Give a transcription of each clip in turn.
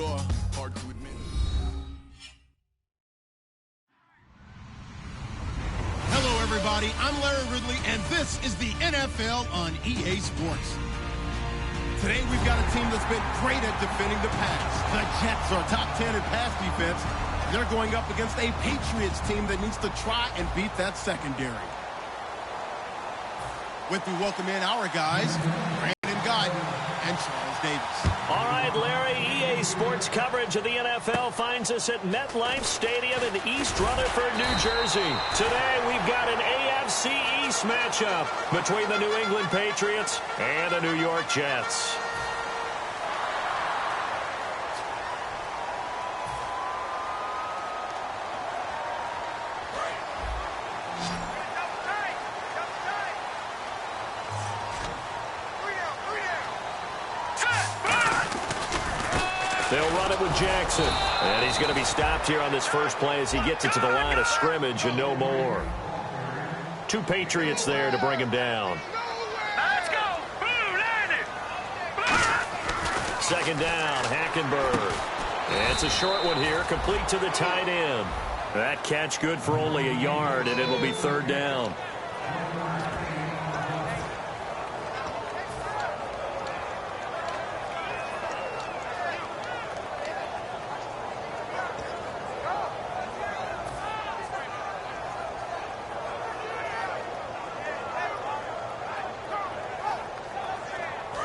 sure, hard to admit. Hello, everybody. I'm Larry Ridley, and this is the NFL on EA Sports. Today, we've got a team that's been great at defending the pass. The Jets are top 10 in pass defense. They're going up against a Patriots team that needs to try and beat that secondary. With me, welcome in our guys, Brandon Guyton and Charles Davis. All right, Larry, EA Sports coverage of the NFL finds us at MetLife Stadium in East Rutherford, New Jersey. Today, we've got an AFC East matchup between the New England Patriots and the New York Jets. They'll run it with Jackson. And he's going to be stopped here on this first play as he gets it to the line of scrimmage and no more. Two Patriots there to bring him down. Let's go. Boom, landed. Second down, Hackenberg. And it's a short one here, complete to the tight end. That catch good for only a yard, and it'll be third down.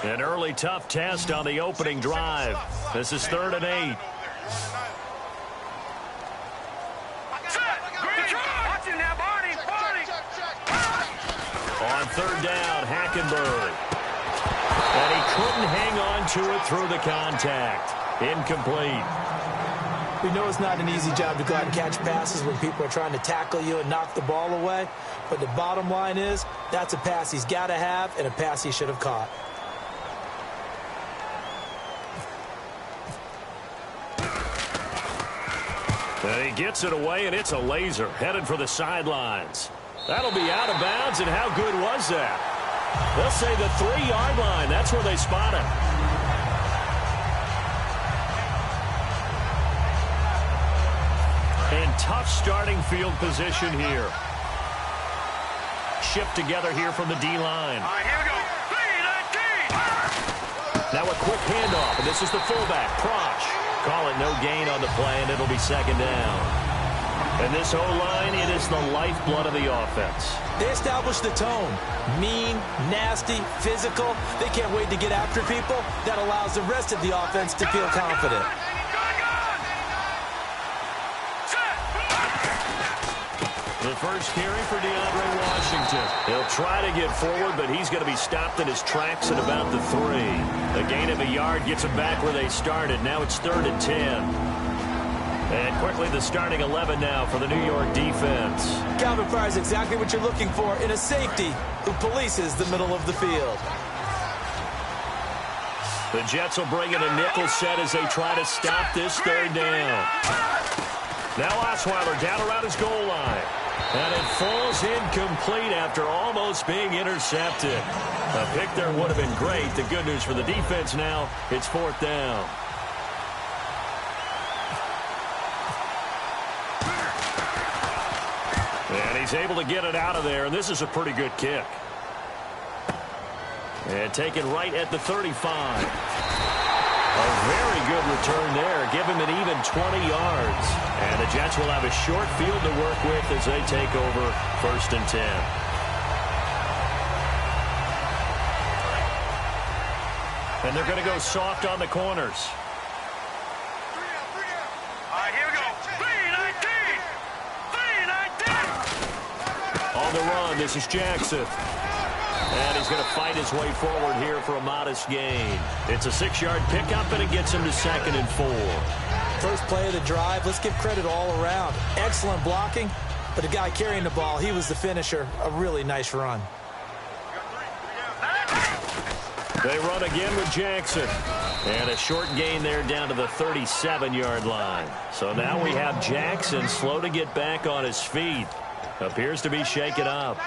An early tough test on the opening drive. This is 3rd and 8. On 3rd down, Hackenberg. And he couldn't hang on to it through the contact. Incomplete. We know it's not an easy job to go out and catch passes when people are trying to tackle you and knock the ball away. But the bottom line is, that's a pass he's got to have and a pass he should have caught. And he gets it away, and it's a laser headed for the sidelines. That'll be out of bounds, and how good was that? They'll say the 3-yard line. That's where they spot him. And tough starting field position here. Shipped together here from the D-line. All right, here we go. 3-19. Now a quick handoff, and this is the fullback, Prosh. Call it no gain on the play, and it'll be second down. And this O-line, it is the lifeblood of the offense. They establish the tone. Mean, nasty, physical. They can't wait to get after people. That allows the rest of the offense to feel confident. The first carry for DeAndre Washington. He'll try to get forward, but he's going to be stopped in his tracks at about the 3. A gain of a yard gets him back where they started. Now it's 3rd and 10. And quickly the starting 11 now for the New York defense. Calvin Fry's exactly what you're looking for in a safety who polices the middle of the field. The Jets will bring in a nickel set as they try to stop this 3rd down. Now Osweiler down around his goal line. And it falls incomplete after almost being intercepted. A pick there would have been great. The good news for the defense now, it's 4th down. And he's able to get it out of there, and this is a pretty good kick. And taken right at the 35. A very good return there. Give him an even 20 yards. And the Jets will have a short field to work with as they take over 1st and 10. And they're going to go soft on the corners. All right, here we go. 3-19. On the run, this is Jackson. And he's going to fight his way forward here for a modest gain. It's a 6-yard pickup, and it gets him to 2nd and 4. First play of the drive, let's give credit all around. Excellent blocking, but the guy carrying the ball, he was the finisher. A really nice run. They run again with Jackson. And a short gain there down to the 37-yard line. So now we have Jackson slow to get back on his feet. Appears to be shaken up.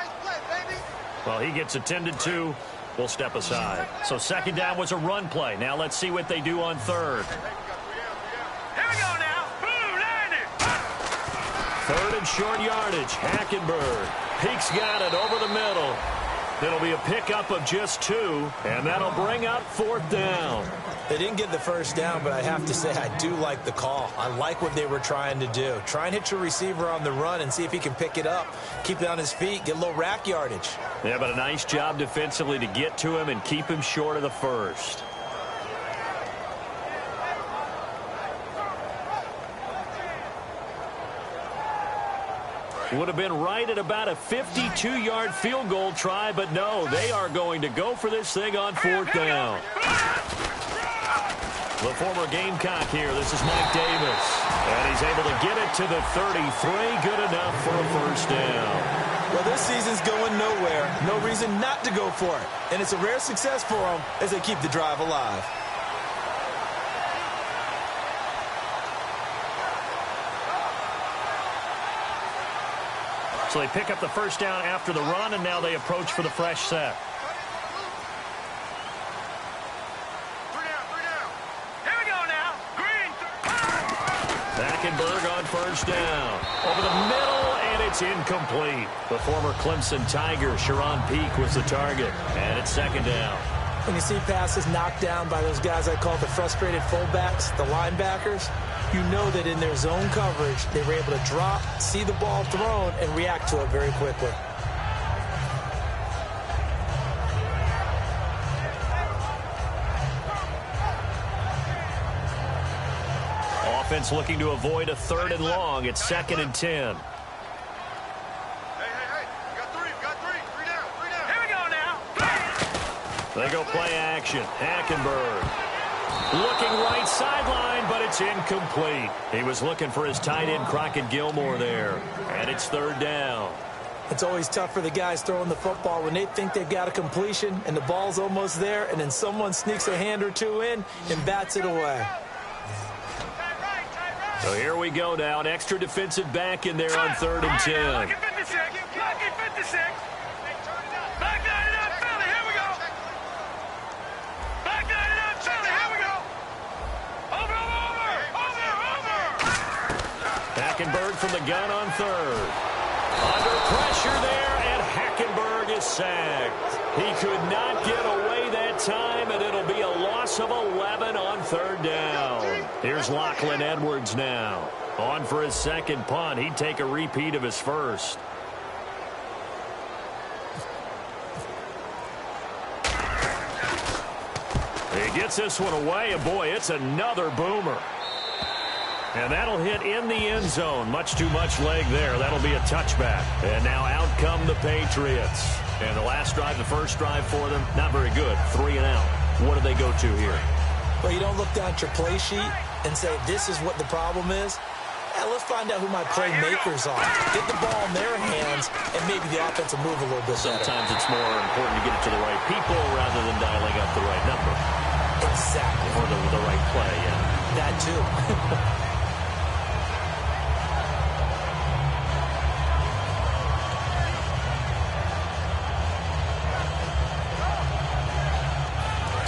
Well, he gets attended to. We'll step aside. So 2nd down was a run play. Now let's see what they do on 3rd. Here we go now. Boom, landed. Third and short yardage. Hackenberg. Peak's got it over the middle. It'll be a pickup of just 2, and that'll bring up 4th down. They didn't get the first down, but I have to say I do like the call. I like what they were trying to do. Try and hit your receiver on the run and see if he can pick it up. Keep it on his feet, get a little rack yardage. Yeah, but a nice job defensively to get to him and keep him short of the first. Would have been right at about a 52-yard field goal try, but no, they are going to go for this thing on 4th down. The former Gamecock here. This is Mike Davis. And he's able to get it to the 33. Good enough for a first down. Well, this season's going nowhere. No reason not to go for it. And it's a rare success for them as they keep the drive alive. So they pick up the first down after the run, and now they approach for the fresh set. 3 down. Here we go now. Green. Hackenberg on first down. Over the middle, and it's incomplete. The former Clemson Tiger, Sharon Peak, was the target. And it's 2nd down. When you see passes knocked down by those guys I call the frustrated fullbacks, the linebackers, you know that in their zone coverage, they were able to drop, see the ball thrown, and react to it very quickly. Offense looking to avoid a 3rd and long. It's 2nd and 10. Hey. We got 3. 3 down. Here we go now. They go play action. Hackenberg looking right sideline, but it's incomplete. He was looking for his tight end, Crockett Gilmore, there. And it's 3rd down. It's always tough for the guys throwing the football when they think they've got a completion and the ball's almost there, and then someone sneaks a hand or two in and bats it away. So here we go now. An extra defensive back in there on 3rd and 10. Lucky 56. Lucky 56. Back 99, Philly. Here we go. Back 99, Philly. Here we go. Over. Hackenberg from the gun on 3rd. Under pressure there, and Hackenberg is sacked. He could not get away that time, and it'll be a loss of 11 on 3rd down. Here's Lachlan Edwards now. On for his 2nd punt. He'd take a repeat of his first. He gets this one away, and boy, it's another boomer. And that'll hit in the end zone. Much too much leg there. That'll be a touchback. And now out come the Patriots. And the last drive, the first drive for them, not very good. 3 and out. What do they go to here? Well, you don't look down at your play sheet and say, this is what the problem is. Yeah, let's find out who my playmakers are. Get the ball in their hands, and maybe the offense will move a little bit better. Sometimes it's more important to get it to the right people rather than dialing up the right number. Exactly. Or the right play, yeah. That too.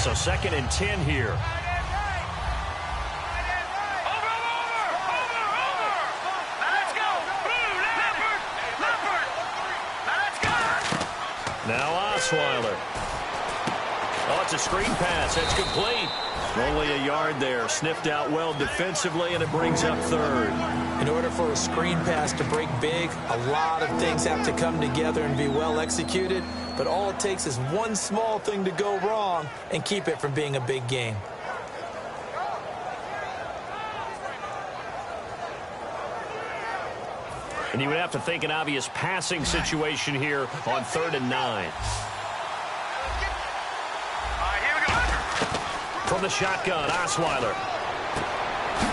So 2nd and 10 here. Over. Let's go. Blue, Leopard. Let's go. Now Osweiler. Oh, it's a screen pass. That's complete. Only a yard there. Sniffed out well defensively, and it brings up 3rd. In order for a screen pass to break big, a lot of things have to come together and be well executed. But all it takes is one small thing to go wrong and keep it from being a big game. And you would have to think an obvious passing situation here on 3rd and 9. Here we go. From the shotgun, Osweiler.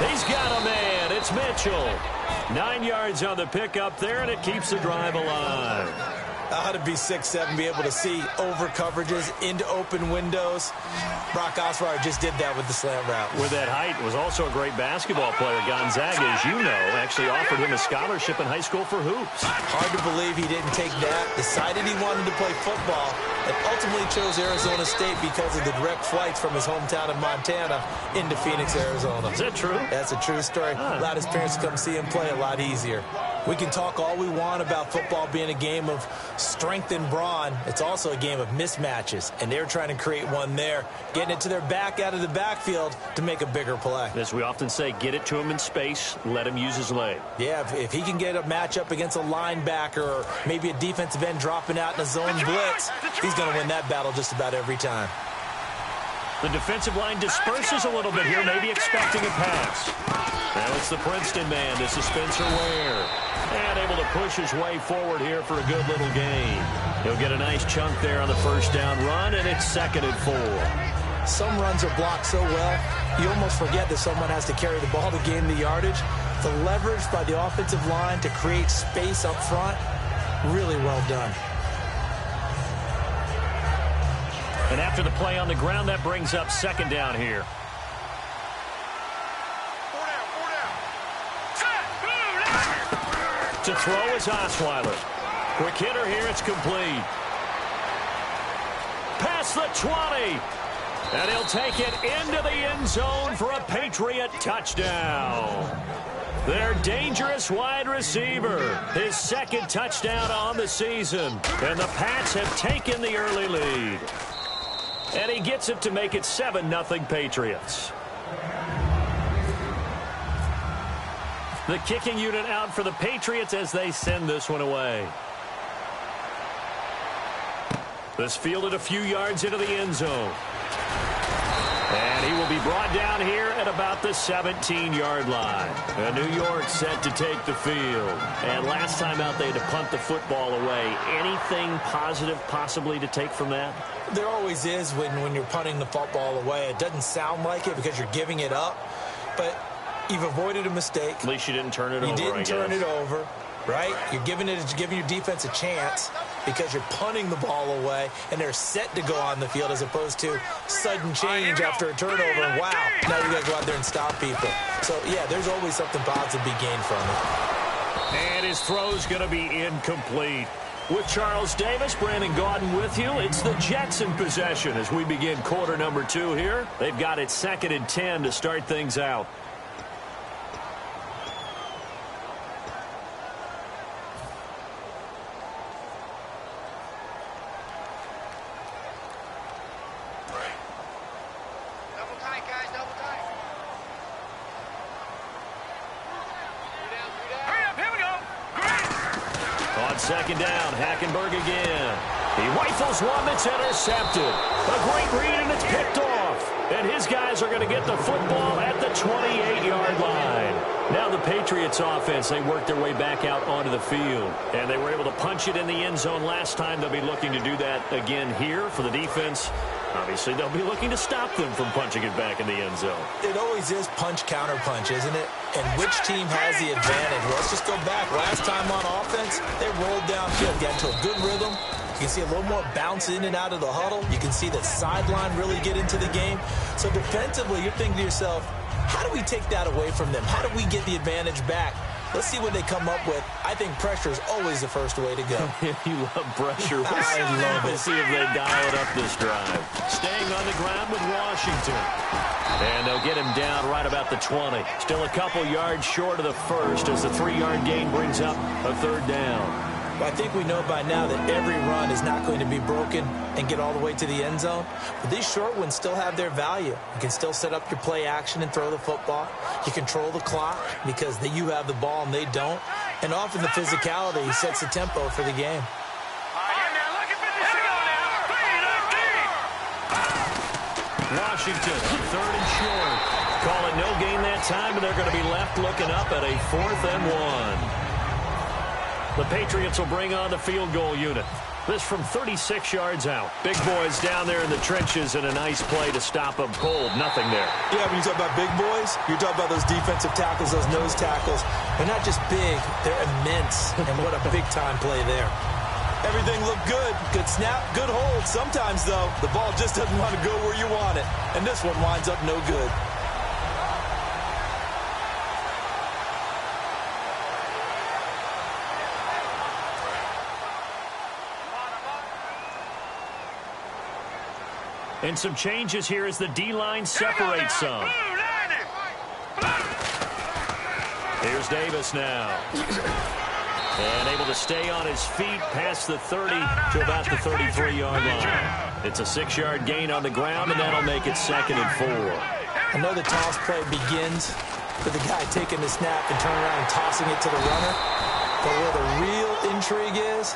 He's got a man. It's Mitchell. 9 yards on the pickup there, and it keeps the drive alive. How to be 6'7", be able to see over coverages into open windows. Brock Osweiler just did that with the slant route. With that height, was also a great basketball player. Gonzaga, as you know, actually offered him a scholarship in high school for hoops. Hard to believe he didn't take that, decided he wanted to play football, and ultimately chose Arizona State because of the direct flights from his hometown of Montana into Phoenix, Arizona. Is that true? That's a true story. Allowed his parents to come see him play a lot easier. We can talk all we want about football being a game of strength and brawn. It's also a game of mismatches, and they're trying to create one there, getting it to their back out of the backfield to make a bigger play. As we often say, get it to him in space, let him use his leg. Yeah, if he can get a matchup against a linebacker or maybe a defensive end dropping out in a zone blitz, he's going to win that battle just about every time. The defensive line disperses a little bit here, maybe expecting a pass. Now it's the Princeton man. This is Spencer Ware. And able to push his way forward here for a good little gain. He'll get a nice chunk there on the first down run, and it's 2nd and 4. Some runs are blocked so well, you almost forget that someone has to carry the ball to gain the yardage. The leverage by the offensive line to create space up front, really well done. And after the play on the ground, that brings up 2nd down here. To throw is Osweiler. Quick hitter here, it's complete. Past the 20. And he'll take it into the end zone for a Patriot touchdown. Their dangerous wide receiver. His 2nd touchdown on the season. And the Pats have taken the early lead. And he gets it to make it 7-0 Patriots. The kicking unit out for the Patriots as they send this one away. This fielded a few yards into the end zone. And he will be brought down here at about the 17-yard line. And New York set to take the field. And last time out, they had to punt the football away. Anything positive possibly to take from that? There always is when you're punting the football away. It doesn't sound like it because you're giving it up. But you've avoided a mistake. At least you didn't turn it over, You didn't turn it over, right? You're giving your defense a chance because you're punting the ball away, and they're set to go on the field as opposed to sudden change after a turnover, and wow, now you got to go out there and stop people. So, yeah, there's always something positive to be gained from it. And his throw's going to be incomplete. With Charles Davis, Brandon Gaudin with you. It's the Jets in possession as we begin quarter number 2 here. They've got it 2nd and 10 to start things out. Second down, Hackenberg again. He rifles one that's intercepted. A great read, and it's picked off. And his guys are going to get the football at the 28-yard line. Now the Patriots offense, they worked their way back out onto the field. And they were able to punch it in the end zone last time. They'll be looking to do that again here for the defense. Obviously, they'll be looking to stop them from punching it back in the end zone. It always is punch-counter-punch, isn't it? And which team has the advantage? Well, let's just go back. Last time on offense, they rolled downfield, got into a good rhythm. You can see a little more bounce in and out of the huddle. You can see the sideline really get into the game. So defensively, you're thinking to yourself, how do we take that away from them? How do we get the advantage back? Let's see what they come up with. I think pressure is always the first way to go. You love pressure. I love it. We'll see if they dial it up this drive. Staying on the ground with Washington. And they'll get him down right about the 20. Still a couple yards short of the first as the 3-yard gain brings up a 3rd down. I think we know by now that every run is not going to be broken and get all the way to the end zone. But these short ones still have their value. You can still set up your play action and throw the football. You control the clock because you have the ball and they don't. And often the physicality sets the tempo for the game. Washington, 3rd and short. Call it no gain that time, and they're going to be left looking up at a 4th and 1. The Patriots will bring on the field goal unit. This from 36 yards out. Big boys down there in the trenches, and a nice play to stop them cold. Nothing there. Yeah, when you talk about big boys, you're talking about those defensive tackles, those nose tackles. They're not just big, they're immense. And what a big-time play there. Everything looked good. Good snap, good hold. Sometimes, though, the ball just doesn't want to go where you want it. And this one winds up no good. And some changes here as the D-line separates some. Here's Davis now. And able to stay on his feet past the 30 to about the 33-yard line. It's a 6-yard gain on the ground, and that'll make it 2nd and 4. I know the toss play begins with the guy taking the snap and turning around and tossing it to the runner. But where the real intrigue is,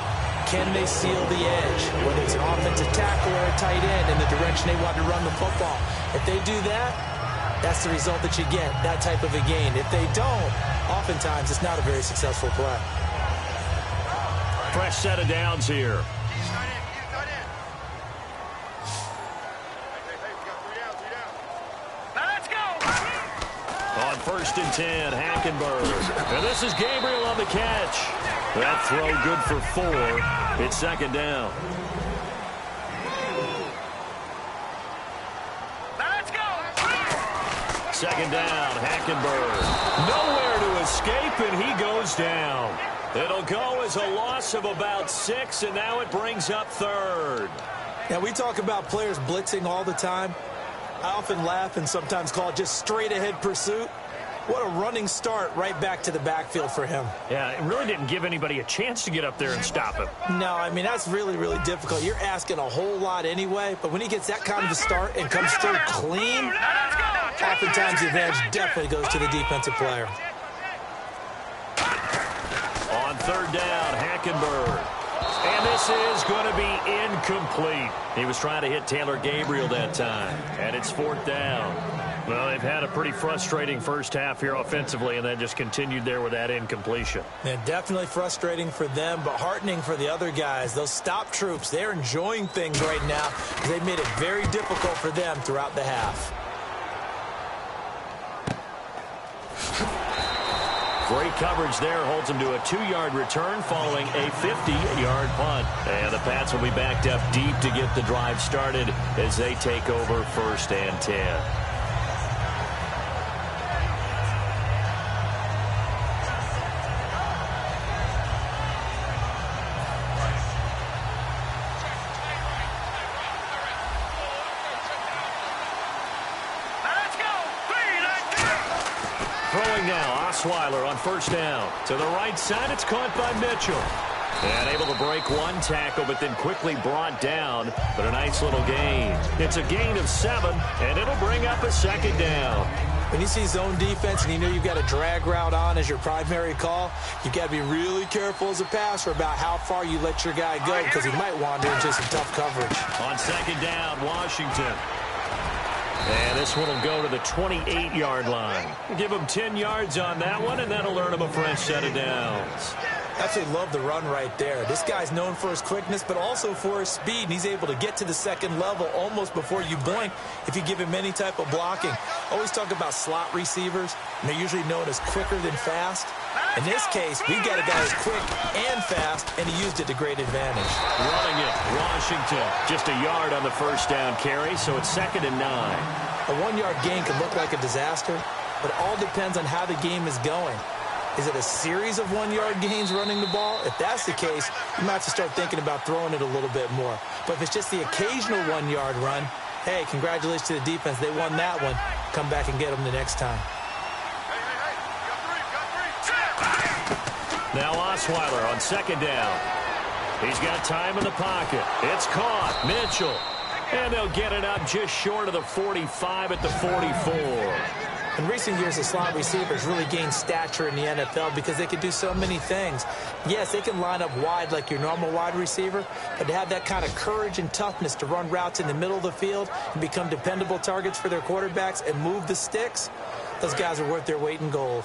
can they seal the edge? Whether it's an offensive tackle or a tight end in the direction they want to run the football. If they do that, that's the result that you get, that type of a gain. If they don't, oftentimes it's not a very successful play. Fresh set of downs here. On 1st and 10, Hackenberg. And this is Gabriel on the catch. That throw good for 4. It's 2nd down. Let's go. 2nd down, Hackenberg. Nowhere to escape, and he goes down. It'll go as a loss of about 6, and now it brings up 3rd. Now, we talk about players blitzing all the time. I often laugh and sometimes call it just straight-ahead pursuit. What a running start right back to the backfield for him. Yeah, it really didn't give anybody a chance to get up there and stop him. No, I mean, that's really, really difficult. You're asking a whole lot anyway, but when he gets that kind of a start and comes through clean, oftentimes the advantage definitely goes to the defensive player. On 3rd down, Hackenberg. And this is going to be incomplete. He was trying to hit Taylor Gabriel that time. And it's 4th down. Well, they've had a pretty frustrating first half here offensively, and then just continued there with that incompletion. Yeah, definitely frustrating for them, but heartening for the other guys. Those stop troops, they're enjoying things right now because they've made it very difficult for them throughout the half. Great coverage there, holds him to a 2-yard return following a 50-yard punt. And the Pats will be backed up deep to get the drive started as they take over 1st and 10. Throwing now, Osweiler on 1st down. To the right side, it's caught by Mitchell. And able to break one tackle, but then quickly brought down. But a nice little gain. It's a gain of 7, and it'll bring up a 2nd down. When you see zone defense and you know you've got a drag route on as your primary call, you've got to be really careful as a passer about how far you let your guy go because he might wander into some tough coverage. On 2nd down, Washington. And this one will go to the 28-yard line. Give him 10 yards on that one, and that'll earn him a fresh set of downs. Absolutely love the run right there. This guy's known for his quickness, but also for his speed. And he's able to get to the 2nd level almost before you blink if you give him any type of blocking. Always talk about slot receivers, and they're usually known as quicker than fast. In this case, we've got a guy who's quick and fast, and he used it to great advantage. Running it, Washington. Just a yard on the 1st down carry, so it's 2nd and 9. A 1-yard gain can look like a disaster, but it all depends on how the game is going. Is it a series of 1-yard gains running the ball? If that's the case, you might have to start thinking about throwing it a little bit more. But if it's just the occasional 1-yard run, hey, congratulations to the defense. They won that one. Come back and get them the next time. Now Osweiler on 2nd down. He's got time in the pocket. It's caught. Mitchell. And they'll get it up just short of the 45 at the 44. In recent years, the slot receivers really gained stature in the NFL because they can do so many things. Yes, they can line up wide like your normal wide receiver, but to have that kind of courage and toughness to run routes in the middle of the field and become dependable targets for their quarterbacks and move the sticks, those guys are worth their weight in gold.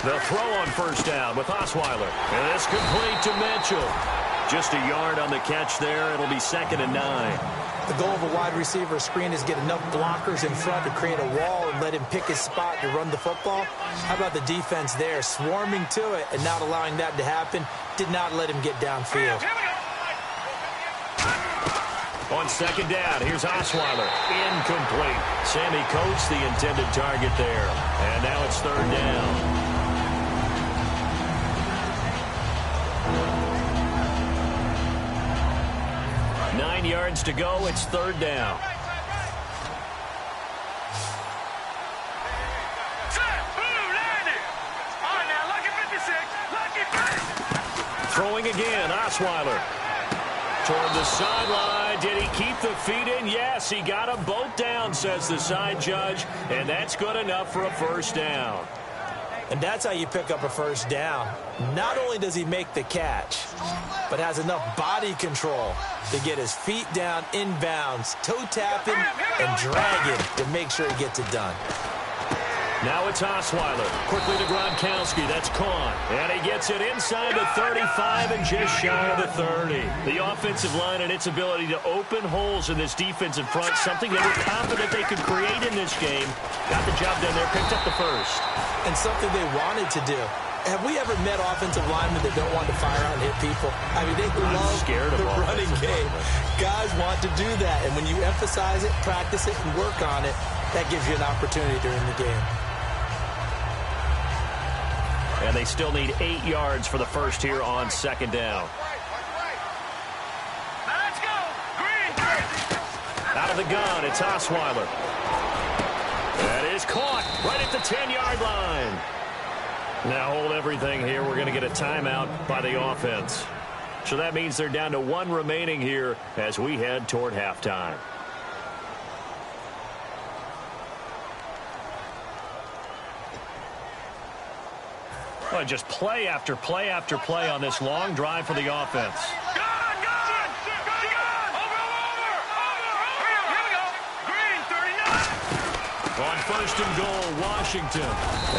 The throw on 1st down with Osweiler. And it's complete to Mitchell. Just a yard on the catch there. It'll be 2nd and 9. The goal of a wide receiver screen is get enough blockers in front to create a wall and let him pick his spot to run the football. How about the defense there, swarming to it and not allowing that to happen? Did not let him get downfield. On 2nd down, here's Osweiler. Incomplete. Sammy Coates, the intended target there. And now it's 3rd down. yards to go. It's third down. Throwing again, Osweiler. Toward the sideline. Did he keep the feet in? Yes, he got them both down, says the side judge. And that's good enough for a first down. And that's how you pick up a first down. Not only does he make the catch, but has enough body control to get his feet down inbounds, toe tapping and dragging to make sure he gets it done. Now it's Osweiler. Quickly to Gronkowski. That's caught. And he gets it inside the 35 and just shy of the 30. The offensive line and its ability to open holes in this defensive front, something they were confident they could create in this game. Got the job done there, picked up the first. And something they wanted to do. Have we ever met offensive linemen that don't want to fire out and hit people? I mean, they love the running game. Guys want to do that. And when you emphasize it, practice it, and work on it, that gives you an opportunity during the game. And they still need 8 yards for the first here on second down. Let's go. Green. Out of the gun, it's Osweiler. That is caught right at the 10-yard line. Now hold everything here. We're going to get a timeout by the offense. So that means they're down to 1 remaining here as we head toward halftime. Well, just play after play after play on this long drive for the offense. On first and goal, Washington.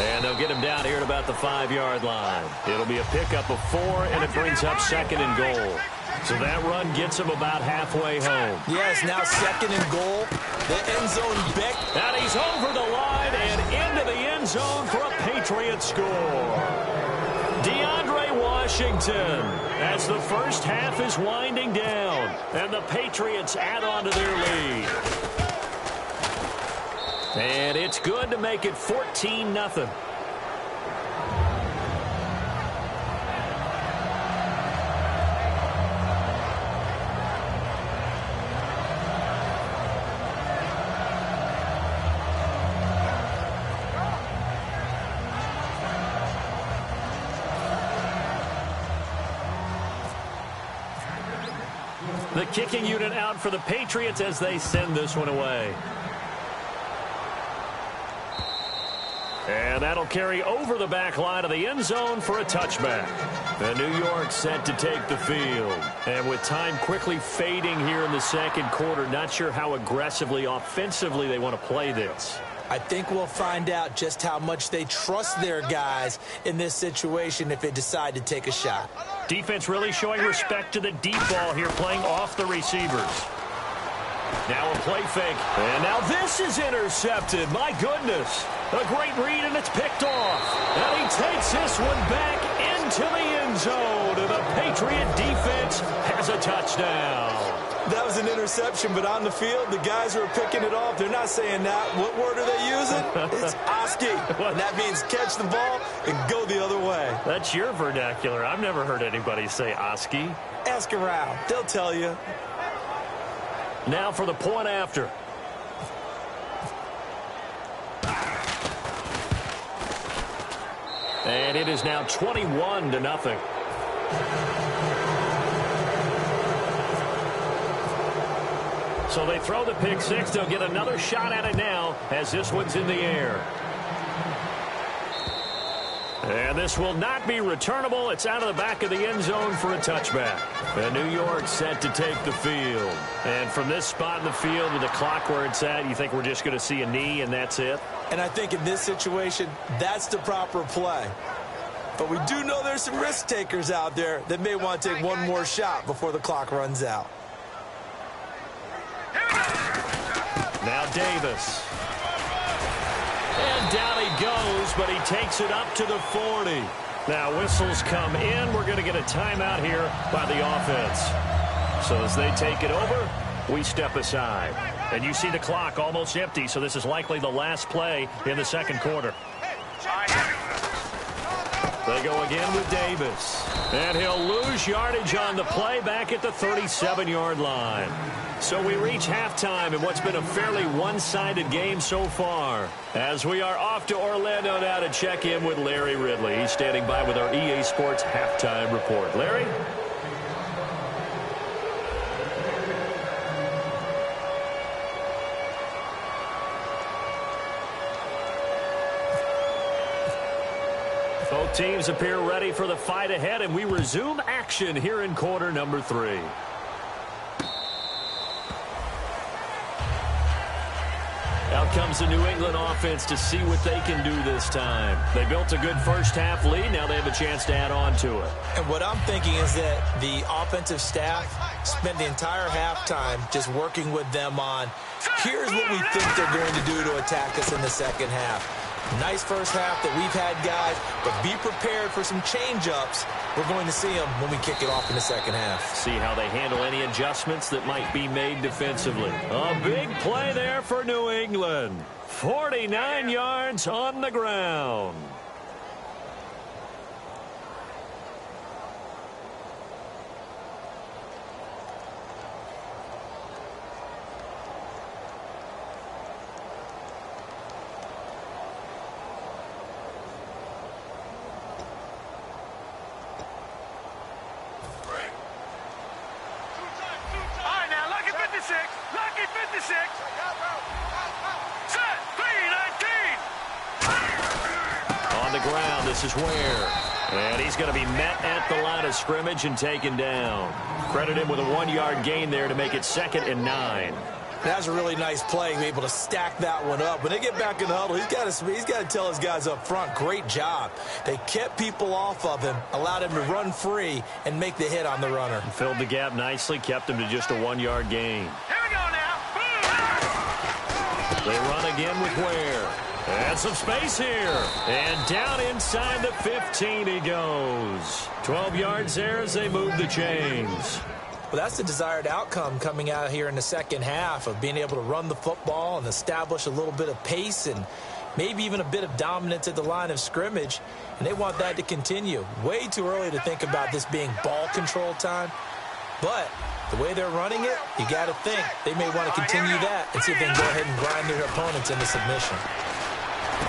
And they'll get him down here at about the 5-yard line. It'll be a pickup of 4, and it brings up second and goal. So that run gets him about halfway home. Yes, now second and goal. The end zone back. And he's over the line and into the end zone for a Patriot score. DeAndre Washington as the first half is winding down. And the Patriots add on to their lead. And it's good to make it 14-0. The kicking unit out for the Patriots as they send this one away. And that'll carry over the back line of the end zone for a touchback. And New York set to take the field. And with time quickly fading here in the second quarter, not sure how aggressively, offensively they want to play this. I think we'll find out just how much they trust their guys in this situation if they decide to take a shot. Defense really showing respect to the deep ball here, playing off the receivers. Now a play fake. And now this is intercepted. My goodness. A great read, and it's picked off. And he takes this one back into the end zone. And the Patriot defense has a touchdown. That was an interception, but on the field, the guys who are picking it off, they're not saying that. What word are they using? It's Oski. And that means catch the ball and go the other way. That's your vernacular. I've never heard anybody say Oski. Ask around. They'll tell you. Now for the point after. And it is now 21-0. So they throw the pick six. They'll get another shot at it now as this one's in the air. And this will not be returnable. It's out of the back of the end zone for a touchback. And New York set to take the field. And from this spot in the field with the clock where it's at, you think we're just going to see a knee and that's it? And I think in this situation, that's the proper play. But we do know there's some risk takers out there that may want to take one more shot before the clock runs out. Now Davis. And down he goes, but he takes it up to the 40. Now whistles come in. We're going to get a timeout here by the offense. So as they take it over, we step aside. And you see the clock almost empty, so this is likely the last play in the second quarter. They go again with Davis. And he'll lose yardage on the play back at the 37-yard line. So we reach halftime in what's been a fairly one-sided game so far. As we are off to Orlando now to check in with Larry Ridley. He's standing by with our EA Sports halftime report. Larry? Both teams appear ready for the fight ahead, and we resume action here in quarter number 3. Out comes the New England offense to see what they can do this time. They built a good first-half lead. Now they have a chance to add on to it. And what I'm thinking is that the offensive staff spent the entire halftime just working with them on, here's what we think they're going to do to attack us in the second half. Nice first half that we've had, guys, but be prepared for some change-ups. We're going to see them when we kick it off in the second half. See how they handle any adjustments that might be made defensively. A big play there for New England. 49 yards on the ground. This is Ware. And he's going to be met at the line of scrimmage and taken down. Credit him with a 1-yard gain there to make it 2nd and 9. That was a really nice play, be able to stack that one up. When they get back in the huddle, he's got to tell his guys up front, great job. They kept people off of him, allowed him to run free and make the hit on the runner. Filled the gap nicely, kept him to just a 1-yard gain. Here we go now. They run again with Ware. And some space here. And down inside the 15 he goes. 12 yards there as they move the chains. Well, that's the desired outcome coming out here in the second half of being able to run the football and establish a little bit of pace and maybe even a bit of dominance at the line of scrimmage. And they want that to continue. Way too early to think about this being ball control time. But the way they're running it, you got to think they may want to continue that and see if they can go ahead and grind their opponents into submission.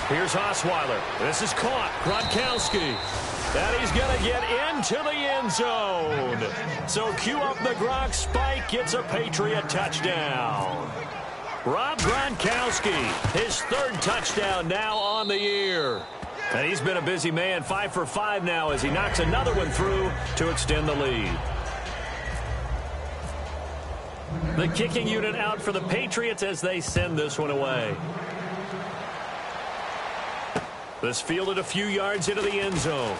Here's Osweiler. This is caught. Gronkowski. And he's going to get into the end zone. So cue up the Gronk spike. Gets a Patriot touchdown. Rob Gronkowski, his 3rd touchdown now on the year. And he's been a busy man, 5 for 5 now as he knocks another one through to extend the lead. The kicking unit out for the Patriots as they send this one away. This fielded a few yards into the end zone.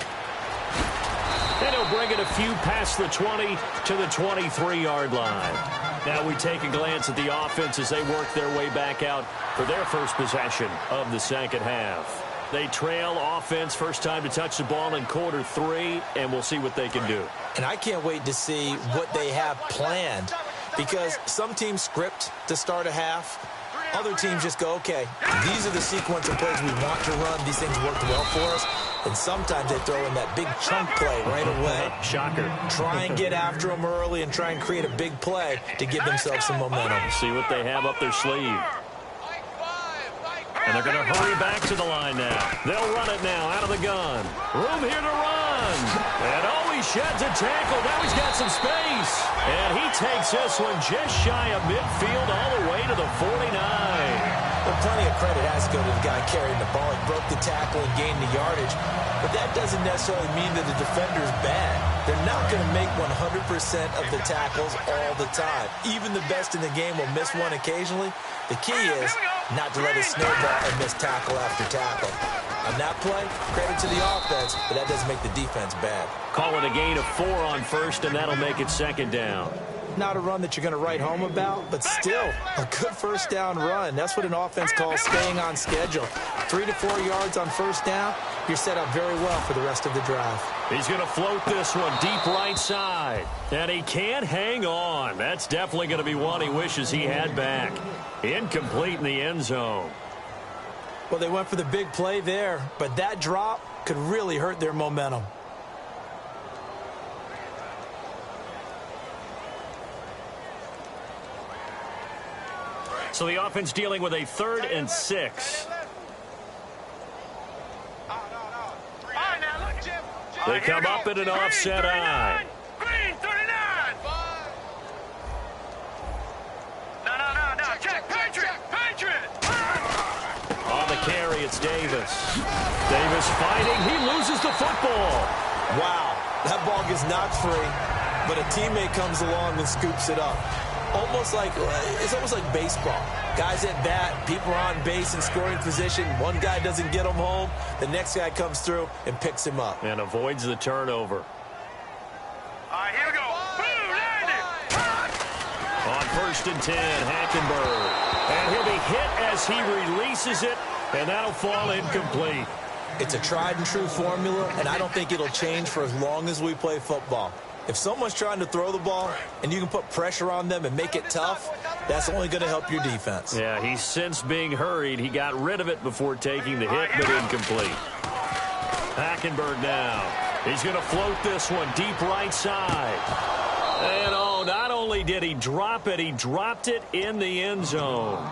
And he'll bring it a few past the 20 to the 23-yard line. Now we take a glance at the offense as they work their way back out for their first possession of the second half. They trail offense, first time to touch the ball in quarter 3, and we'll see what they can do. And I can't wait to see what they have planned because some teams script to start a half. Other teams just go, okay, these are the sequence of plays we want to run. These things worked well for us. And sometimes they throw in that big chunk play right away. Shocker. Try and get after them early and try and create a big play to give themselves some momentum. See what they have up their sleeve. And they're going to hurry back to the line now. They'll run it now out of the gun. Room here to run. And oh, he sheds a tackle. Now he's got some space. And he takes this one just shy of midfield all the way to the 49. Well, plenty of credit has to go to the guy carrying the ball. He broke the tackle and gained the yardage. But that doesn't necessarily mean that the defender's bad. They're not going to make 100% of the tackles all the time. Even the best in the game will miss one occasionally. The key is not to let it snowball and miss tackle after tackle. On that play, credit to the offense, but that doesn't make the defense bad. Call it a gain of 4 on first, and that'll make it 2nd down. Not a run that you're going to write home about, but still a good first down run. That's what an offense calls staying on schedule. 3 to 4 yards on first down, you're set up very well for the rest of the drive. He's going to float this one deep right side. And he can't hang on. That's definitely going to be one he wishes he had back. Incomplete in the end zone. Well, they went for the big play there, but that drop could really hurt their momentum. So the offense dealing with a 3rd and 6. They come up in an offset eye. Green, 39. No. Check. Patriot. On the carry, it's Davis. Davis fighting. He loses the football. Wow, that ball gets knocked free, but a teammate comes along and scoops it up. It's almost like baseball. Guys at bat, people are on base in scoring position. One guy doesn't get him home. The next guy comes through and picks him up. And avoids the turnover. All right, here we go. Boom, landed. On 1st and 10, Hackenberg. And he'll be hit as he releases it, and that'll fall incomplete. It's a tried and true formula, and I don't think it'll change for as long as we play football. If someone's trying to throw the ball and you can put pressure on them and make it tough, that's only going to help your defense. Yeah, he's since being hurried. He got rid of it before taking the hit, but incomplete. Hackenberg now. He's going to float this one deep right side. And, not only did he drop it, he dropped it in the end zone.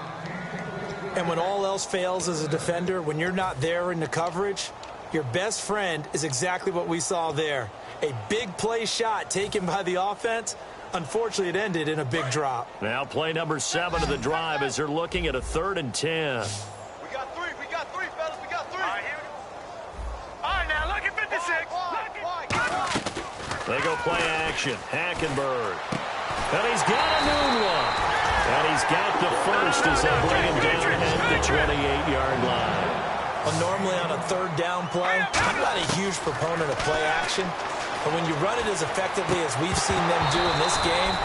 And when all else fails as a defender, when you're not there in the coverage, your best friend is exactly what we saw there. A big play shot taken by the offense. Unfortunately, it ended in a big drop. Now play number 7 of the drive as they're looking at a 3rd and 10. We got three, fellas. We got 3. All right, here we go. All right, now look at 56. They go play action. Hackenberg. And he's got a moonwalk. And he's got the first as they bring him down at the 28-yard line. Well, normally on a 3rd down play, I'm not a huge proponent of play action. But when you run it as effectively as we've seen them do in this game,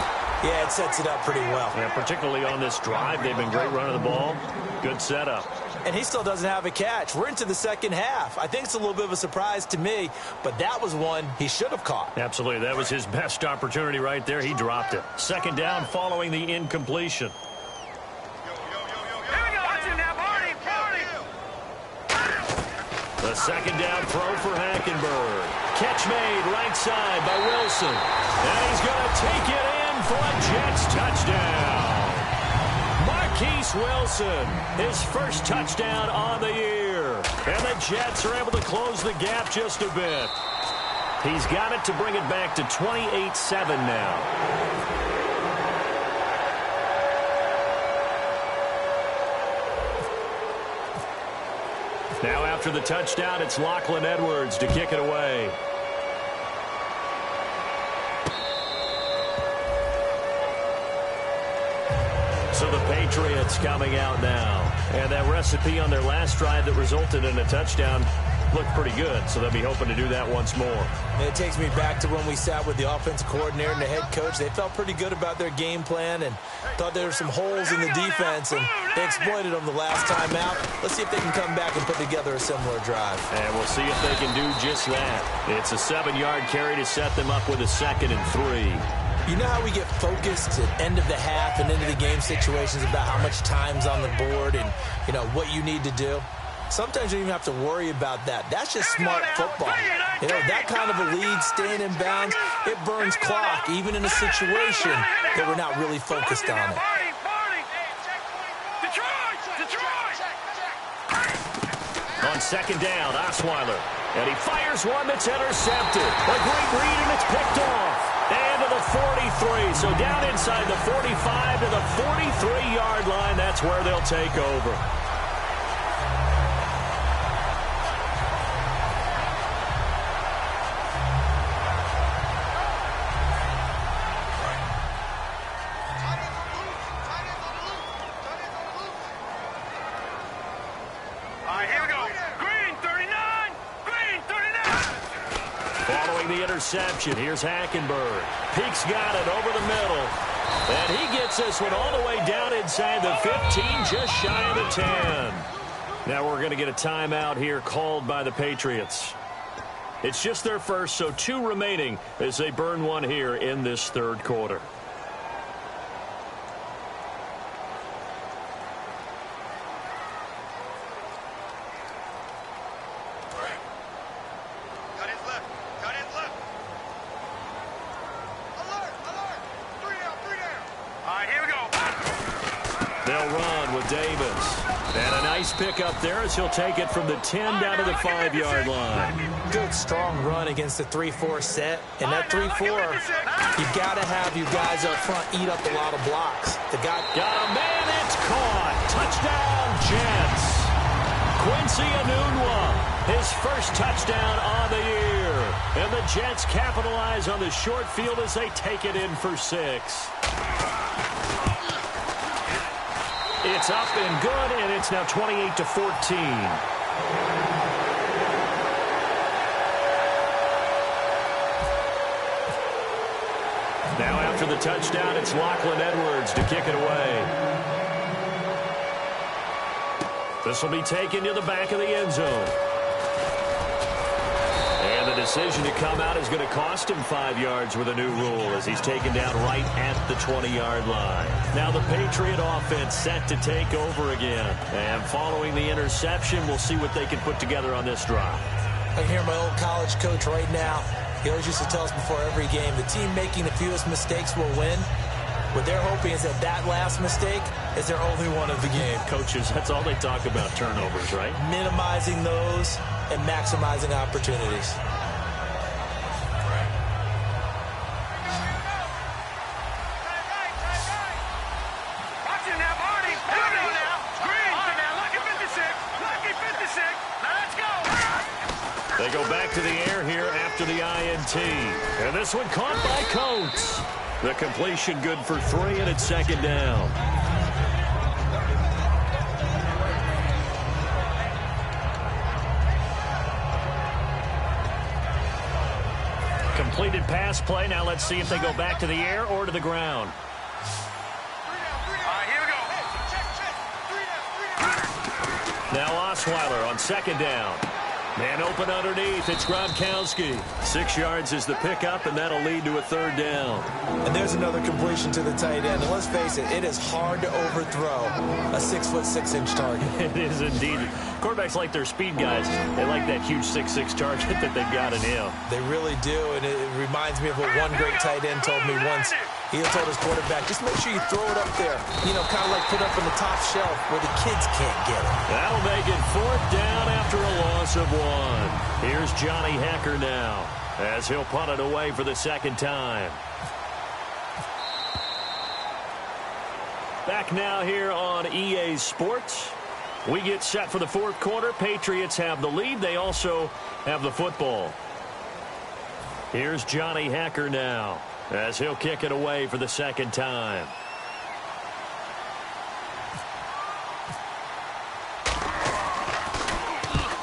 yeah, it sets it up pretty well. Yeah, particularly on this drive. They've been great running the ball. Good setup. And he still doesn't have a catch. We're into the second half. I think it's a little bit of a surprise to me, but that was one he should have caught. Absolutely. That was his best opportunity right there. He dropped it. 2nd down following the incompletion. The 2nd down throw for Hackenberg. Catch made right side by Wilson. And he's going to take it in for a Jets touchdown. Marquise Wilson, his first touchdown on the year. And the Jets are able to close the gap just a bit. He's got it to bring it back to 28-7 now. Now after the touchdown, it's Lachlan Edwards to kick it away. So the Patriots coming out now. And that recipe on their last drive that resulted in a touchdown looked pretty good. So they'll be hoping to do that once more. And it takes me back to when we sat with the offensive coordinator and the head coach. They felt pretty good about their game plan and thought there were some holes in the defense, and they exploited them the last time out. Let's see if they can come back and put together a similar drive. And we'll see if they can do just that. It's a 7-yard carry to set them up with a 2nd and 3. You know how we get focused at end of the half and into the game situations about how much time's on the board and, what you need to do? Sometimes you don't even have to worry about that. That's just smart football. That kind of a lead, staying in bounds, it burns clock, even in a situation that we're not really focused on it. On 2nd down, Osweiler. And he fires one that's intercepted. A great read, and it's picked off. And to the 43. So down inside the 45 to the 43-yard line. That's where they'll take over. Interception. Here's Hackenberg. Peek's got it over the middle. And he gets this one all the way down inside the 15, just shy of the 10. Now we're going to get a timeout here called by the Patriots. It's just their first, so 2 remaining as they burn one here in this 3rd quarter. They'll run with Davis. And a nice pickup there as he'll take it from the 10 down to the 5-yard line. Good, strong run against the 3-4 set. And that 3-4, you've got to have you guys up front eat up a lot of blocks. The guy got a man, it's caught. Touchdown, Jets. Quincy Enunwa, his first touchdown on the year. And the Jets capitalize on the short field as they take it in for 6. It's up and good, and it's now 28-14. Now after the touchdown, it's Lachlan Edwards to kick it away. This will be taken to the back of the end zone. And the decision to come out is going to cost him 5 yards with a new rule as he's taken down right at the 20-yard line. Now the Patriot offense set to take over again. And following the interception, we'll see what they can put together on this drive. I hear my old college coach right now. He always used to tell us before every game, the team making the fewest mistakes will win. What they're hoping is that last mistake is their only one of the game. Coaches, that's all they talk about, turnovers, right? Minimizing those and maximizing opportunities. They go back to the air here after the INT. And this one caught by Coates. The completion good for 3, and it's 2nd down. Completed pass play. Now let's see if they go back to the air or to the ground. Now Osweiler on 2nd down. Man open underneath. It's Gronkowski. 6 yards is the pickup, and that'll lead to a 3rd down. And there's another completion to the tight end. And let's face it is hard to overthrow a 6'6" target. It is indeed. Quarterbacks like their speed guys. They like that huge 6'6" target that they've got in him. They really do, and it reminds me of what one great tight end told me once. He told his quarterback, just make sure you throw it up there. You know, kind of like put it up on the top shelf where the kids can't get it. That'll make it 4th down after a loss of 1. Here's Johnny Hecker now as he'll punt it away for the 2nd time. Back now here on EA Sports. We get set for the 4th quarter. Patriots have the lead. They also have the football. Here's Johnny Hecker now as he'll kick it away for the 2nd time.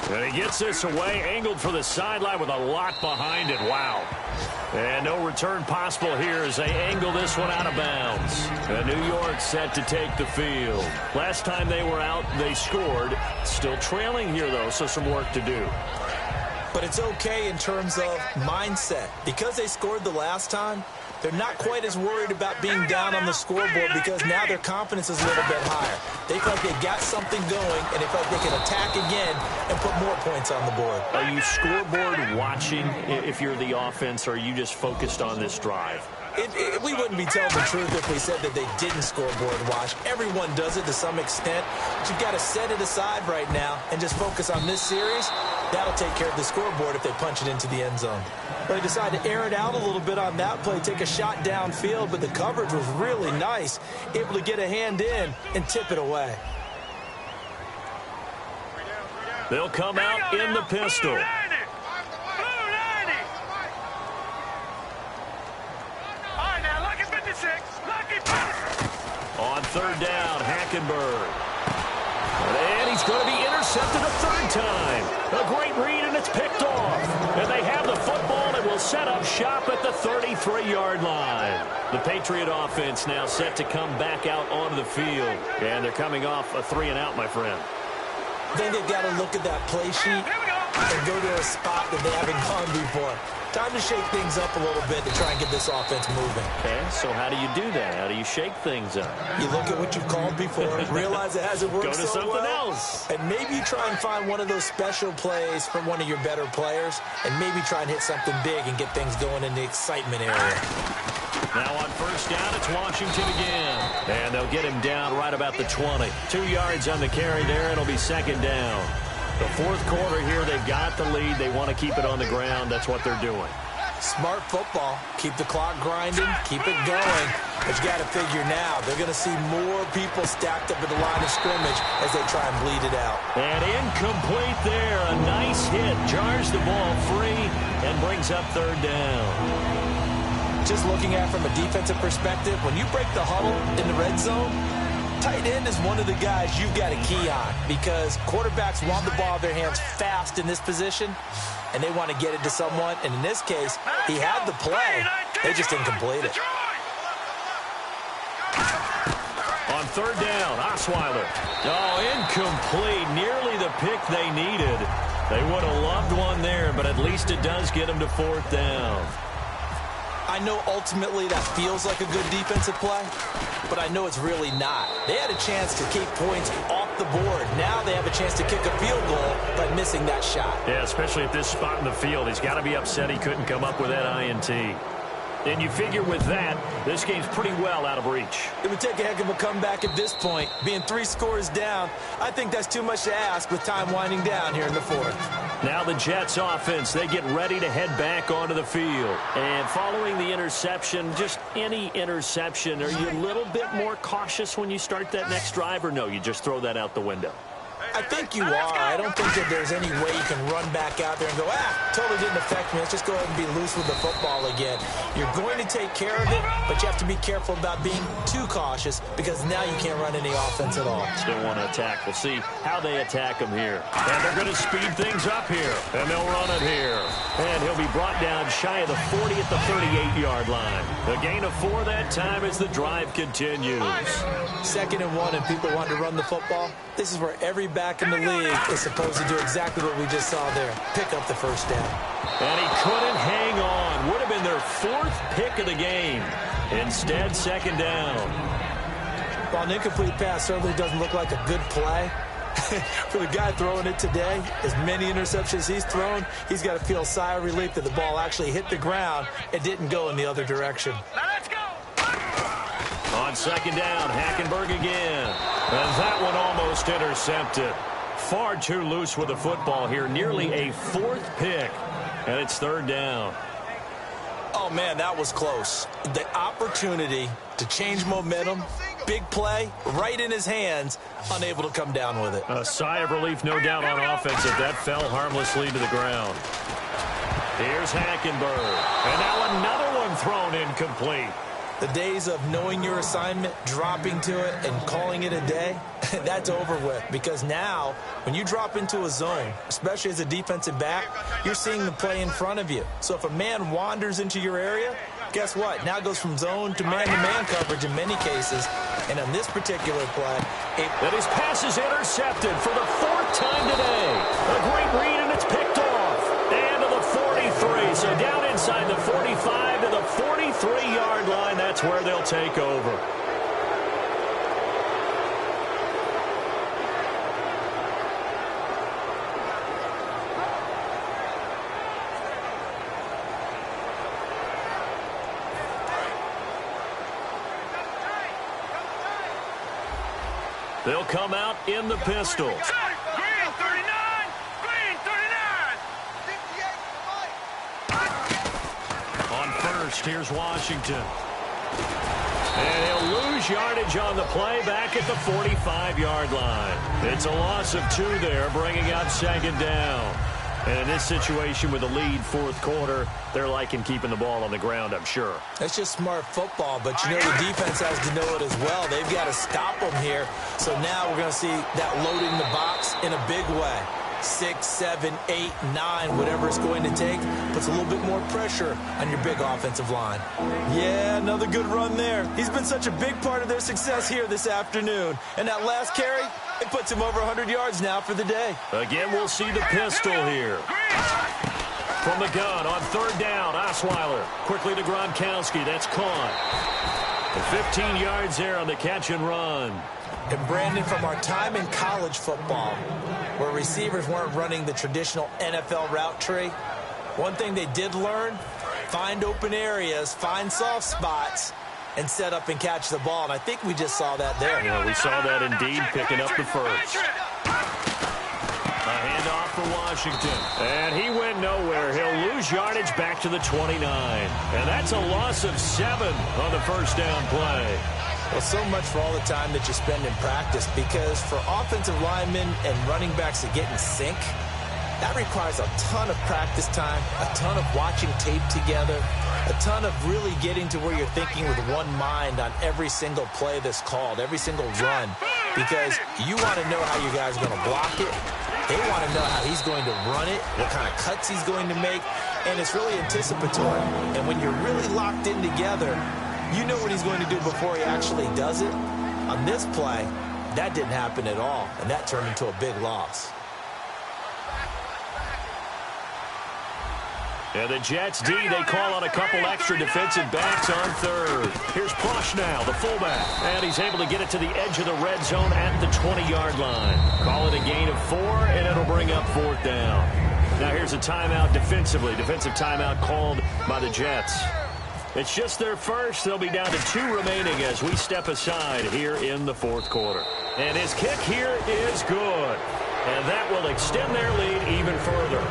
And he gets this away, angled for the sideline with a lot behind it. Wow. And no return possible here as they angle this one out of bounds. And New York set to take the field. Last time they were out, they scored. Still trailing here, though, so some work to do. But it's okay in terms of mindset. Because they scored the last time, they're not quite as worried about being down on the scoreboard because now their confidence is a little bit higher. They feel like they got something going, and they feel like they can attack again and put more points on the board. Are you scoreboard watching if you're the offense, or are you just focused on this drive? We wouldn't be telling the truth if we said that they didn't scoreboard watch. Everyone does it to some extent. But you've got to set it aside right now and just focus on this series. That'll take care of the scoreboard if they punch it into the end zone. But they decided to air it out a little bit on that play, take a shot downfield, but the coverage was really nice. Able to get a hand in and tip it away. They'll come out in the pistol. On 3rd down, Hackenberg. And he's going to be intercepted a 3rd time. A great read, and it's picked off. And they have the football and will set up shop at the 33-yard line. The Patriot offense now set to come back out onto the field. And they're coming off a 3-and-out, my friend. I think they've got to look at that play sheet and go to a spot that they haven't gone before. Time to shake things up a little bit to try and get this offense moving. Okay, so how do you do that? How do you shake things up? You look at what you've called before, realize it hasn't worked Go to so something well, else. and maybe try and find one of those special plays from one of your better players, and maybe try and hit something big and get things going in the excitement area. Now on first down, it's Washington again. And they'll get him down right about the 20. 2 yards on the carry there. It'll be second down. The fourth quarter here, they've got the lead. They want to keep it on the ground. That's what they're doing. Smart football. Keep the clock grinding. Keep it going. But you got to figure now, they're going to see more people stacked up at the line of scrimmage as they try and bleed it out. And incomplete there. A nice hit. Jars the ball free and brings up third down. Just looking at it from a defensive perspective, when you break the huddle in the red zone, tight end is one of the guys you've got to key on because quarterbacks want the ball in their hands fast in this position, and they want to get it to someone. And in this case, he had the play. They just didn't complete it. On third down, Osweiler. Oh, incomplete. Nearly the pick they needed. They would have loved one there, but at least it does get them to fourth down. I know ultimately that feels like a good defensive play, but I know it's really not. They had a chance to keep points off the board. Now they have a chance to kick a field goal by missing that shot. Yeah, especially at this spot in the field. He's got to be upset he couldn't come up with that INT. And you figure with that, this game's pretty well out of reach. It would take a heck of a comeback at this point. Being 3 scores down, I think that's too much to ask with time winding down here in the fourth. Now the Jets offense, they get ready to head back onto the field. And following the interception, just any interception, are you a little bit more cautious when you start that next drive, or no, you just throw that out the window? I think you are. I don't think that there's any way you can run back out there and go, totally didn't affect me. Let's just go ahead and be loose with the football again. You're going to take care of it, but you have to be careful about being too cautious because now you can't run any offense at all. Still want to attack. We'll see how they attack him here. And they're going to speed things up here. And they'll run it here. And he'll be brought down shy of the 40 at the 38-yard line. The gain of 4 that time as the drive continues. 2nd and 1 and people want to run the football. This is where every back in the league is supposed to do exactly what we just saw there. Pick up the first down. And he couldn't hang on. Would have been their 4th pick of the game. Instead, 2nd down. While an incomplete pass certainly doesn't look like a good play, for the guy throwing it today, as many interceptions he's thrown, he's got to feel a sigh of relief that the ball actually hit the ground and didn't go in the other direction. Now let's go. On 2nd down, Hackenberg again. And that one almost intercepted. Far too loose with the football here. Nearly a 4th pick. And it's 3rd down. Oh, man, that was close. The opportunity to change momentum, big play, right in his hands, unable to come down with it. A sigh of relief, no doubt, on offense if that fell harmlessly to the ground. Here's Hackenberg. And now another one thrown incomplete. The days of knowing your assignment, dropping to it, and calling it a day, that's over with. Because now, when you drop into a zone, especially as a defensive back, you're seeing the play in front of you. So if a man wanders into your area, guess what? Now it goes from zone to man-to-man coverage in many cases. And on this particular play, that his pass is intercepted for the 4th time today. A great read, and it's picked off. And to the 43. So down inside the 45 to the 43-yard line. That's where they'll take over. They'll come out in the pistol. Green 39. Green 39. On first, here's Washington. And he'll lose yardage on the play back at the 45-yard line. It's a loss of 2 there, bringing up 2nd down. And in this situation with the lead 4th quarter, they're liking keeping the ball on the ground, I'm sure. That's just smart football, but you know the defense has to know it as well. They've got to stop them here. So now we're going to see that loading the box in a big way. 6, 7, 8, 9, whatever it's going to take, puts a little bit more pressure on your big offensive line. Yeah, another good run there. He's been such a big part of their success here this afternoon. And that last carry, it puts him over 100 yards now for the day. Again, we'll see the pistol here. From the gun on 3rd down, Osweiler. Quickly to Gronkowski. That's caught. And 15 yards there on the catch and run. And Brandon, from our time in college football, where receivers weren't running the traditional NFL route tree, one thing they did learn find open areas, find soft spots, and set up and catch the ball. And I think we just saw that there. Yeah, we saw that indeed, picking up the first. A handoff for Washington. And he went nowhere. He'll lose yardage back to the 29. And that's a loss of 7 on the first down play. Well, so much for all the time that you spend in practice, because for offensive linemen and running backs to get in sync, that requires a ton of practice time, a ton of watching tape together, a ton of really getting to where you're thinking with one mind on every single play that's called, every single run, because you want to know how your guy's going to block it. They want to know how he's going to run it, what kind of cuts he's going to make, and it's really anticipatory. And when you're really locked in together, you know what he's going to do before he actually does it. On this play, that didn't happen at all, and that turned into a big loss. And the Jets D, they call on a couple extra defensive backs on third. Here's Plush now, the fullback. And he's able to get it to the edge of the red zone at the 20-yard line. Call it a gain of 4, and it'll bring up 4th down. Now here's a timeout defensively. Defensive timeout called by the Jets. It's just their first. They'll be down to 2 remaining as we step aside here in the 4th quarter. And his kick here is good. And that will extend their lead even further.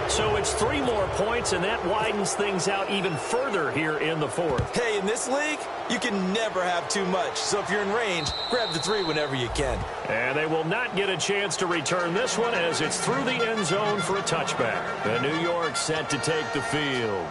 So it's 3 more points, and that widens things out even further here in the 4th. Hey, in this league, you can never have too much. So if you're in range, grab the 3 whenever you can. And they will not get a chance to return this one as it's through the end zone for a touchback. And New York set to take the field.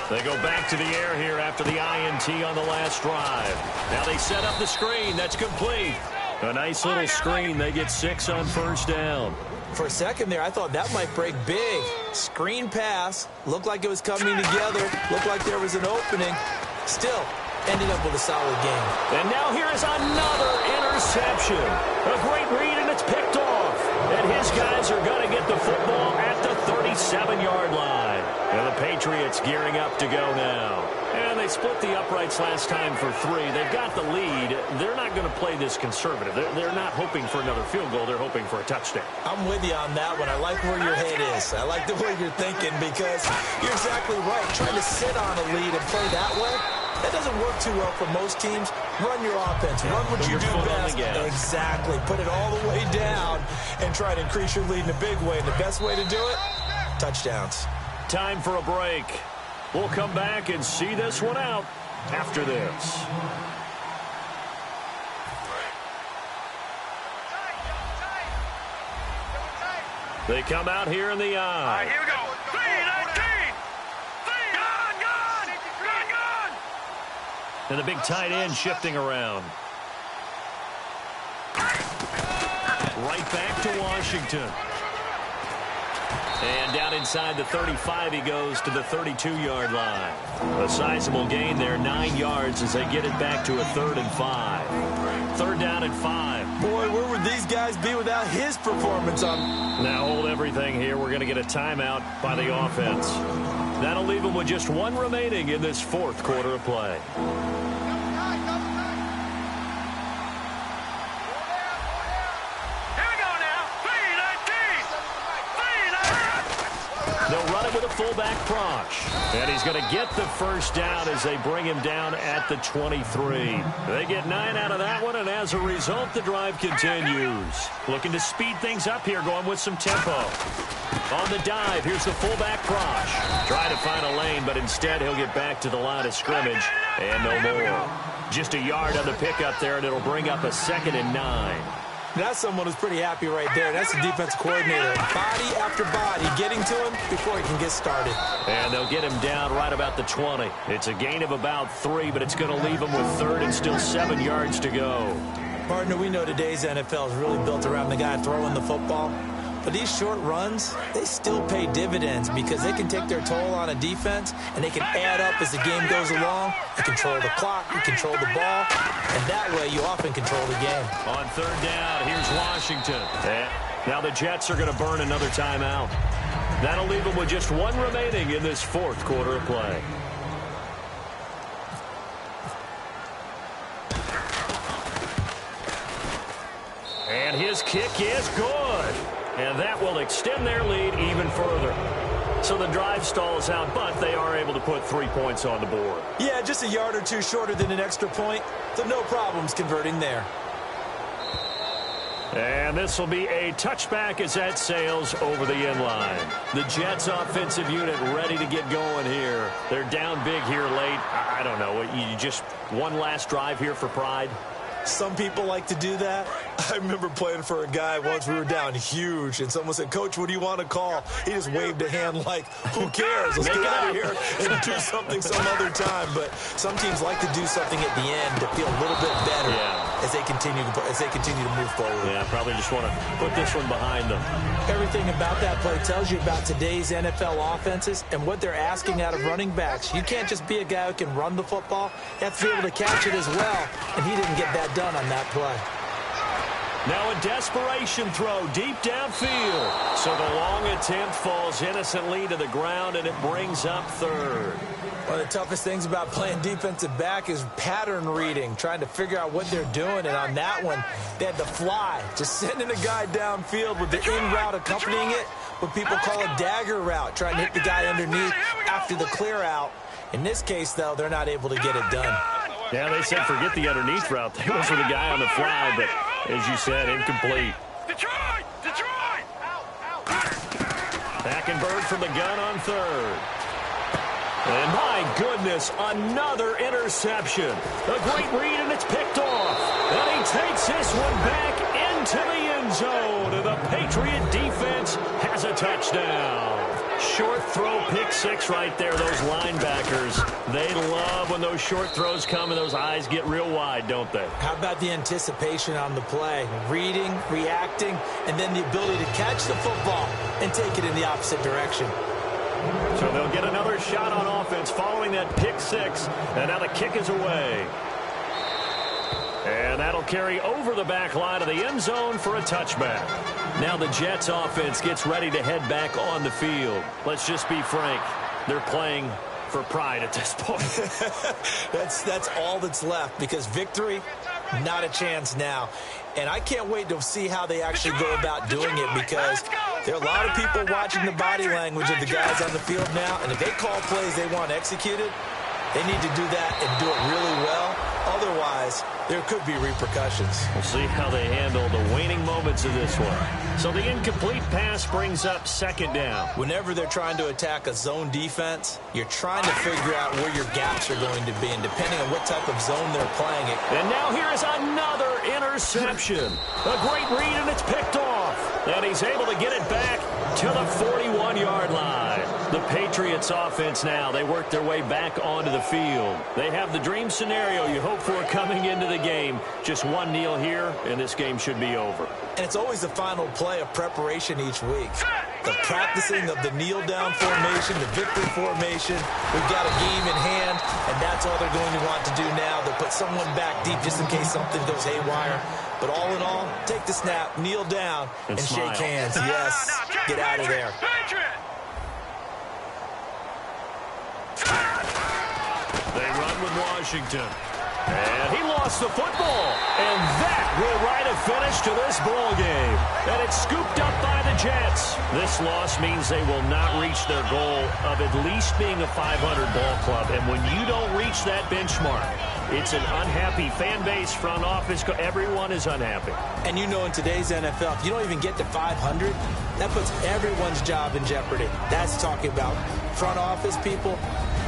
They go back to the air here after the INT on the last drive. Now they set up the screen. That's complete. A nice little screen. They get 6 on first down. For a second there, I thought that might break big. Screen pass. Looked like it was coming together. Looked like there was an opening. Still, ended up with a solid game. And now here is another interception. A great read, and it's picked off. And his guys are going to get the football at the 37-yard line. And the Patriots gearing up to go now. And they split the uprights last time for 3. They've got the lead. They're not going to play this conservative. They're not hoping for another field goal. They're hoping for a touchdown. I'm with you on that one. I like where your head is. I like the way you're thinking, because you're exactly right. Trying to sit on a lead and play that way, that doesn't work too well for most teams. Run your offense. Run what you do best. Exactly. Put it all the way down and try to increase your lead in a big way. And the best way to do it, touchdowns. Time for a break. We'll come back and see this one out after this. They come out here in the eye. All right, here we go. 3-19. Gone. And the big tight end shifting around. Right back to Washington. And down inside the 35, he goes to the 32-yard line. A sizable gain there, 9 yards as they get it back to a 3rd and 5. 3rd down and 5. Boy, where would these guys be without his performance on? Now hold everything here. We're going to get a timeout by the offense. That'll leave them with just 1 remaining in this 4th quarter of play. They'll run it with a fullback Prosh. And he's going to get the first down as they bring him down at the 23. They get 9 out of that one, and as a result, the drive continues. Looking to speed things up here, going with some tempo. On the dive, here's the fullback Prosh. Try to find a lane, but instead he'll get back to the line of scrimmage, and no more. Just a yard on the pickup there, and it'll bring up a 2nd and 9. That's someone who's pretty happy right there. That's the defensive coordinator. Body after body, getting to him before he can get started. And they'll get him down right about the 20. It's a gain of about 3, but it's going to leave him with 3rd and still 7 yards to go. Partner, we know today's NFL is really built around the guy throwing the football. But these short runs, they still pay dividends because they can take their toll on a defense, and they can add up as the game goes along. You control the clock, you control the ball, and that way you often control the game. On 3rd down, here's Washington. And now the Jets are going to burn another timeout. That'll leave them with just 1 remaining in this 4th quarter of play. And his kick is good. And that will extend their lead even further. So the drive stalls out, but they are able to put 3 points on the board. Yeah, just a yard or two shorter than an extra point, so no problems converting there. And this will be a touchback as that sails over the end line. The Jets offensive unit ready to get going here. They're down big here late. I don't know. You just one last drive here for pride? Some people like to do that. I remember playing for a guy once. We were down huge, and someone said, "Coach, what do you want to call?" He just waved a hand like, "Who cares? Let's get out of here and do something some other time." But some teams like to do something at the end to feel a little bit better as they continue to move forward. Yeah, probably just want to put this one behind them. Everything about that play tells you about today's NFL offenses and what they're asking out of running backs. You can't just be a guy who can run the football. You have to be able to catch it as well, and he didn't get that done on that play. Now a desperation throw deep downfield. So the long attempt falls innocently to the ground, and it brings up third. One of the toughest things about playing defensive back is pattern reading, trying to figure out what they're doing. And on that one, they had to fly, just sending a guy downfield with the in route accompanying it, what people call a dagger route, trying to hit the guy underneath after the clear out. In this case, though, they're not able to get it done. Yeah, they said forget the underneath route. They went for the guy on the fly, but as you said, incomplete. Detroit! Hackenberg from the gun on third. And my goodness, another interception. A great read, and it's picked off. And he takes this one back into the end zone. And the Patriot defense has a touchdown. Short throw, pick six right there. Those linebackers, they love when those short throws come and those eyes get real wide, don't they? How about the anticipation on the play? Reading, reacting, and then the ability to catch the football and take it in the opposite direction. So they'll get another shot on offense following that pick six. And now the kick is away. And that'll carry over the back line of the end zone for a touchback. Now the Jets offense gets ready to head back on the field. Let's just be frank. They're playing for pride at this point. That's all that's left, because victory, not a chance now. And I can't wait to see how they actually go about doing it, because there are a lot of people watching the body language of the guys on the field now, and if they call plays they want executed, they need to do that and do it really well. Otherwise, there could be repercussions. We'll see how they handle the waning moments of this one. So the incomplete pass brings up second down. Whenever they're trying to attack a zone defense, you're trying to figure out where your gaps are going to be, and depending on what type of zone they're playing it. And now here is another interception. A great read, and it's picked off. And he's able to get it back to the 41-yard line. The Patriots offense now, they work their way back onto the field. They have the dream scenario you hope for coming into the game. Just one kneel here, and this game should be over. And it's always the final play of preparation each week. The practicing of the kneel-down formation, the victory formation. We've got a game in hand, and that's all they're going to want to do now. They'll put someone back deep just in case something goes haywire. But all in all, take the snap, kneel down, and shake hands. Yes, get out of there. They run with Washington. And he lost the football. And that will write a finish to this ball game. And it's scooped up by the Jets. This loss means they will not reach their goal of at least being a 500 ball club. And when you don't reach that benchmark, it's an unhappy fan base, front office. Everyone is unhappy. And you know, in today's NFL, if you don't even get to 500, that puts everyone's job in jeopardy. That's talking about front office people,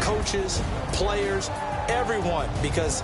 coaches, players, everyone, because